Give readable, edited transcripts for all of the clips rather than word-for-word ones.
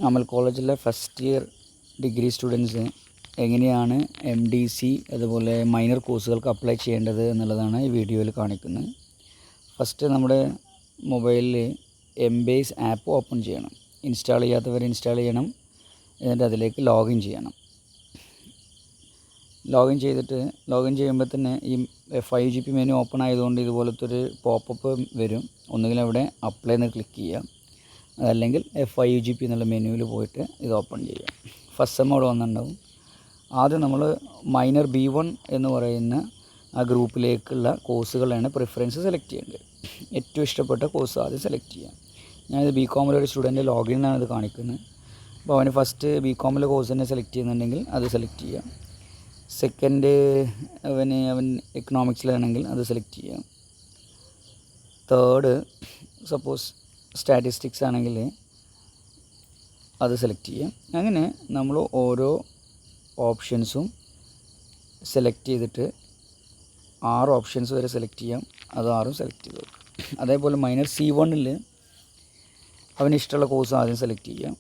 അമൽ കോളേജിലെ first year degree students എങ്ങനെയാണ് MDC അതുപോലെ മൈനർ കോഴ്സുകൾക്ക് അപ്ലൈ ചെയ്യേണ്ടത് എന്നുള്ളതാണ് ഈ വീഡിയോയിൽ കാണിക്കുന്നത്. ഫസ്റ്റ് നമ്മുടെ മൊബൈലിൽ എംബേസ് ആപ്പ് ഓപ്പൺ ചെയ്യണം. ഇൻസ്റ്റാൾ ചെയ്യാത്തവർ ഇൻസ്റ്റാൾ ചെയ്യണം. എന്നിട്ട് അതിലേക്ക് ലോഗിൻ ചെയ്യണം. ലോഗിൻ ചെയ്യുമ്പോൾ തന്നെ ഈ 5GB മെനു ഓപ്പൺ ആയതുകൊണ്ട് ഇതുപോലത്തെ ഒരു പോപ്പപ്പ് വരും. ഒന്നുകിൽ അവിടെ അപ്ലൈ എന്ന് ക്ലിക്ക് ചെയ്യുക, അതല്ലെങ്കിൽ 5GB എന്നുള്ള മെനുവിൽ പോയിട്ട് ഇത് ഓപ്പൺ ചെയ്യുക. ഫസ്റ്റ് സെം അവിടെ വന്നിട്ടുണ്ടാവും. ആദ്യം നമ്മൾ മൈനർ B1 എന്ന് പറയുന്ന ആ ഗ്രൂപ്പിലേക്കുള്ള കോഴ്സുകളാണ് പ്രിഫറൻസ് സെലക്ട് ചെയ്യേണ്ടത്. ഏറ്റവും ഇഷ്ടപ്പെട്ട കോഴ്സ് ആദ്യം സെലക്ട് ചെയ്യാം. ഞാനിത് BCom ഒരു സ്റ്റുഡൻറ്റ് ലോഗിൻ എന്നാണ് ഇത് കാണിക്കുന്നത്. അപ്പോൾ അവന് ഫസ്റ്റ് BCom കോഴ്സ് തന്നെ സെലക്ട് ചെയ്യുന്നുണ്ടെങ്കിൽ അത് സെലക്ട് ചെയ്യാം. സെക്കൻഡ് അവൻ എക്കണോമിക്സിലാണെങ്കിൽ അത് സെലക്ട് ചെയ്യാം. തേർഡ് സപ്പോസ് സ്റ്റാറ്റിസ്റ്റിക്സ് ആണെങ്കിൽ അത് സെലക്ട് ചെയ്യാം. അങ്ങനെ നമ്മൾ ഓരോ ഓപ്ഷൻസും സെലക്ട് ചെയ്തിട്ട് 6 ഓപ്ഷൻസ് വരെ സെലക്ട് ചെയ്യാം. അത് 6ഉം സെലക്ട് ചെയ്ത് വെക്കും. അതേപോലെ മൈനർ C1 അവന് ഇഷ്ടമുള്ള കോഴ്സ് ആദ്യം സെലക്ട് ചെയ്യാം.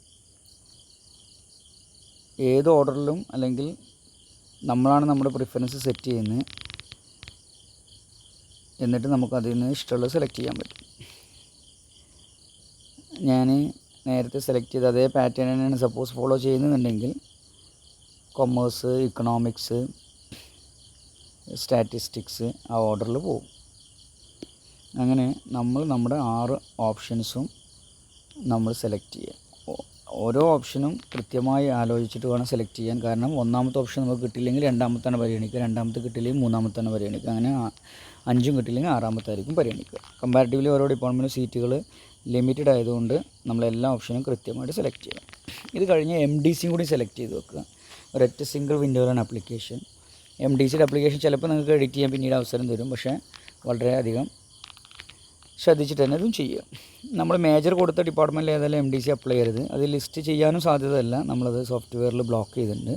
ഏത് ഓർഡറിലും, അല്ലെങ്കിൽ നമ്മളാണ് നമ്മുടെ പ്രിഫറൻസ് സെറ്റ് ചെയ്യുന്നത്. എന്നിട്ട് നമുക്ക് അതിൽ നിന്ന് ഇഷ്ടമുള്ളത് സെലക്ട് ചെയ്യാൻ പറ്റും. ഞാൻ നേരത്തെ സെലക്ട് ചെയ്ത അതേ പാറ്റേൺ തന്നെയാണ് സപ്പോസ് ഫോളോ ചെയ്യുന്നുണ്ടെങ്കിൽ കൊമേഴ്സ്, ഇക്കണോമിക്സ്, സ്റ്റാറ്റിസ്റ്റിക്സ് ആ ഓർഡറിൽ പോകും. അങ്ങനെ നമ്മൾ നമ്മുടെ 6 ഓപ്ഷൻസും നമ്മൾ സെലക്ട് ചെയ്യുക. ഓരോ ഓപ്ഷനും കൃത്യമായി ആലോചിച്ചിട്ട് വേണം സെലക്ട് ചെയ്യാൻ. കാരണം ഒന്നാമത്തെ ഓപ്ഷൻ നമുക്ക് കിട്ടിയില്ലെങ്കിൽ രണ്ടാമത്താണ് പരിഗണിക്കുക, രണ്ടാമത്തെ കിട്ടിയില്ലെങ്കിൽ മൂന്നാമത്താണ് പരിഗണിക്കുക, അങ്ങനെ 5ഉം കിട്ടിയില്ലെങ്കിൽ 6മത്തായിരിക്കും പരിഗണിക്കുക. കമ്പാരിറ്റീവ്ലി ഓരോ ഡിപ്പാർട്ട്മെൻറ്റ് സീറ്റുകൾ ലിമിറ്റഡ് ആയതുകൊണ്ട് നമ്മളെല്ലാ ഓപ്ഷനും കൃത്യമായിട്ട് സെലക്ട് ചെയ്യണം. ഇത് കഴിഞ്ഞ് MDCയും കൂടി സെലക്ട് ചെയ്ത് വെക്കുക. ഒരൊറ്റ സിംഗിൾ വിൻഡോയിലാണ് ആപ്ലിക്കേഷൻ. MDCയുടെ ആപ്ലിക്കേഷൻ ചിലപ്പോൾ നിങ്ങൾക്ക് എഡിറ്റ് ചെയ്യാൻ പിന്നീട് അവസരം തരും. പക്ഷേ വളരെയധികം ശ്രദ്ധിച്ചിട്ട് തന്നെ ഇതും ചെയ്യുക. നമ്മൾ മേജർ കൊടുത്ത ഡിപ്പാർട്ട്മെൻറ്റിൽ ഏതായാലും MDC അപ്ലൈ ചെയ്യരുത്. അത് ലിസ്റ്റ് ചെയ്യാനും സാധ്യതയല്ല, നമ്മളത് സോഫ്റ്റ്വെയറിൽ ബ്ലോക്ക് ചെയ്തിട്ടുണ്ട്.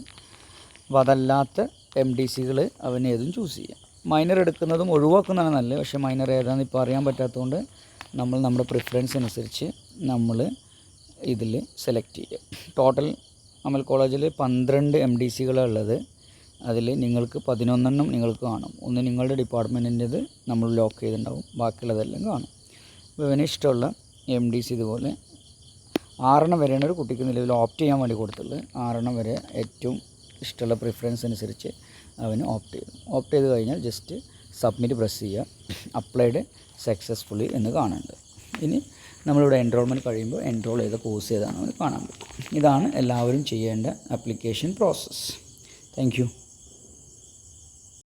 അപ്പോൾ അതല്ലാത്ത MDCകൾ അവനേതും ചൂസ് ചെയ്യാം. മൈനർ എടുക്കുന്നതും ഒഴിവാക്കുന്നതാണ് നല്ലത്. പക്ഷേ മൈനർ ഏതാണെന്ന് ഇപ്പോൾ അറിയാൻ പറ്റാത്തതുകൊണ്ട് നമ്മൾ നമ്മുടെ പ്രിഫറൻസ് അനുസരിച്ച് നമ്മൾ ഇതിൽ സെലക്ട് ചെയ്യുക. ടോട്ടൽ അമൽ കോളേജിൽ 12 MDCകളാണ് ഉള്ളത്. അതിൽ നിങ്ങൾക്ക് 11 നിങ്ങൾക്ക് കാണും. ഒന്ന് നിങ്ങളുടെ ഡിപ്പാർട്ട്മെൻറ്റിൻ്റെത് നമ്മൾ ലോക്ക് ചെയ്തിട്ടുണ്ടാവും, ബാക്കിയുള്ളതെല്ലാം കാണും. അപ്പോൾ ഇവന് ഇഷ്ടമുള്ള MDC ഇതുപോലെ 6 വരെയാണ് ഒരു കുട്ടിക്ക് നിലവിൽ ഓപ്റ്റ് ചെയ്യാൻ വേണ്ടി കൊടുത്തുള്ളത്. 6 വരെ ഏറ്റവും ഇഷ്ടമുള്ള പ്രിഫറൻസ് അനുസരിച്ച് അവന് ഓപ്റ്റ് ചെയ്ത് കഴിഞ്ഞാൽ ജസ്റ്റ് സബ്മിറ്റ് പ്രസ് ചെയ്യുക. അപ്ലൈഡ് സക്സസ്ഫുള്ളി എന്ന് കാണുന്നുണ്ട്. ഇനി നമ്മളിവിടെ എൻറോൾമെൻറ്റ് കഴിയുമ്പോൾ എൻറോൾ ചെയ്ത കോഴ്സ് ഏതാണെന്ന് കാണാൻ പറ്റും. ഇതാണ് എല്ലാവരും ചെയ്യേണ്ട ആപ്ലിക്കേഷൻ പ്രോസസ്സ്. Thank you.